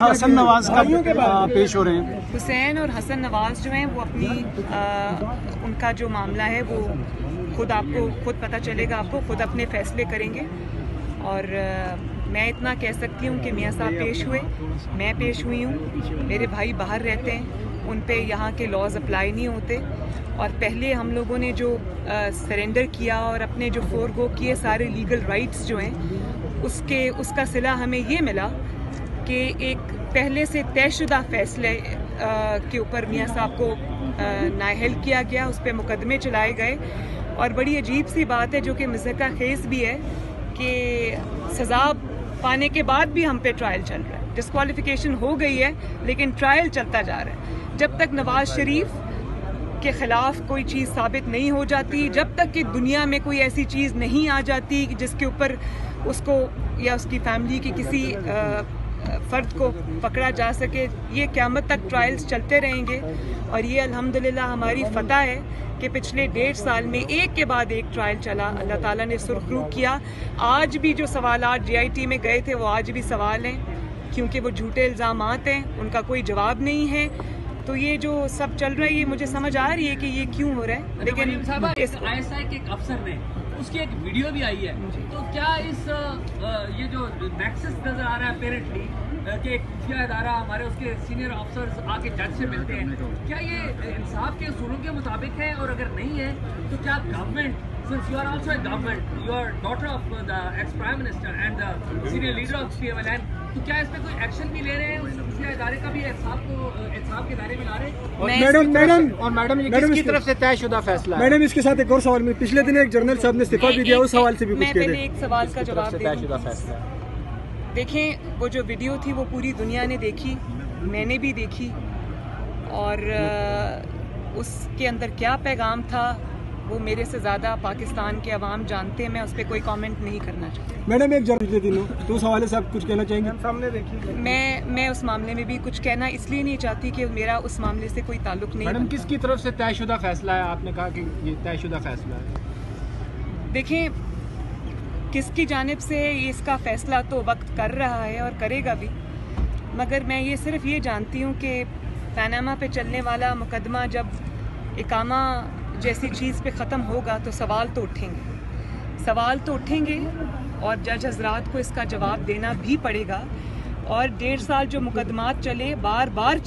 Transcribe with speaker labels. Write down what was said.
Speaker 1: हसन नवाज का पेश हो रहे हैं।
Speaker 2: हुसैन और हसन नवाज जो हैं वो अपनी उनका जो मामला है वो खुद पता चलेगा, आपको खुद अपने फैसले करेंगे। और मैं इतना कह सकती हूँ कि मियाँ साहब पेश हुए, मैं पेश हुई हूँ, मेरे भाई बाहर रहते हैं, उन पे यहाँ के लॉज अप्लाई नहीं होते। और पहले हम लोगों ने जो सरेंडर किया और अपने जो फोरगो किए सारे लीगल राइट्स जो हैं उसका सिला हमें ये मिला कि एक पहले से तयशुदा फैसले के ऊपर मियाँ साहब को नाअहल किया गया, उस पर मुकदमे चलाए गए। और बड़ी अजीब सी बात है जो कि मज़हका खेज़ भी है कि सज़ा पाने के बाद भी हम पे ट्रायल चल रहा है। डिस्क्वालिफिकेशन हो गई है लेकिन ट्रायल चलता जा रहा है। जब तक नवाज शरीफ के खिलाफ कोई चीज़ साबित नहीं हो जाती, जब तक कि दुनिया में कोई ऐसी चीज़ नहीं आ जाती जिसके ऊपर उसको या उसकी फैमिली के किसी फ़र्द को पकड़ा जा सके, ये क़यामत तक ट्रायल्स चलते रहेंगे। और ये अल्हम्दुलिल्लाह हमारी फ़तह है कि पिछले 1.5 साल में एक के बाद एक ट्रायल चला, अल्लाह ताला ने सुरखरू किया। आज भी जो सवालात JIT में गए थे वो आज भी सवाल हैं, क्योंकि वो झूठे इल्ज़ामात हैं, उनका कोई जवाब नहीं है। तो ये जो सब चल रहा है ये मुझे समझ आ रही है कि ये क्यों हो रहा है। लेकिन
Speaker 3: ISI के एक अफसर ने उसकी एक वीडियो भी आई है, तो क्या इस ये जो नेक्सस नजर आ रहा है अपेरेंटली कि एक खुफिया इदारा हमारे उसके सीनियर ऑफिसर्स आके जज से मिलते हैं, क्या ये इंसाफ के उसूलों के मुताबिक है? और अगर नहीं है तो क्या government, since you are also a government, you are daughter of the ex-prime minister and the senior leader of PMLN, तो क्या इस पे कोई एक्शन भी ले रहे हैं? उस खुफिया इदारे का भी इंसाफ के दायरे में ला रहे हैं?
Speaker 1: मैडम ये किसकी तरफ से तयशुदा फैसला है?
Speaker 4: मैडम इसके साथ एक और सवाल में पिछले दिन एक जर्नल साहब ने इस्तीफा भी दिया, उस सवाल से भी कुछ कह रहे हैं।
Speaker 2: मैं पहले एक सवाल का जवाब दूं। देखें, वो जो वीडियो थी वो पूरी दुनिया ने देखी, मैंने भी देखी, और उसके अंदर क्या पैगाम था वो मेरे से ज़्यादा पाकिस्तान के अवाम जानते हैं। मैं उस पर कोई कमेंट नहीं करना चाहती।
Speaker 4: मैडम एक जर्नल के दिनों तो उस हवाले से आप कुछ कहना चाहेंगे? सामने देखिए,
Speaker 2: मैं उस मामले में भी कुछ कहना इसलिए नहीं चाहती कि मेरा उस मामले से कोई ताल्लुक नहीं।
Speaker 1: मैडम किसकी तरफ से तयशुदा फैसला है? आपने कहा कि ये तयशुदा फैसला है।
Speaker 2: देखें, किसकी जानिब से इसका फैसला तो वक्त कर रहा है और करेगा भी, मगर मैं ये सिर्फ ये जानती हूँ कि पनामा पे चलने वाला मुकदमा जब इकामा जैसी चीज़ पे ख़त्म होगा तो सवाल तो उठेंगे और जज हजरात को इसका जवाब देना भी पड़ेगा। और 1.5 साल जो मुकदमात चले, बार बार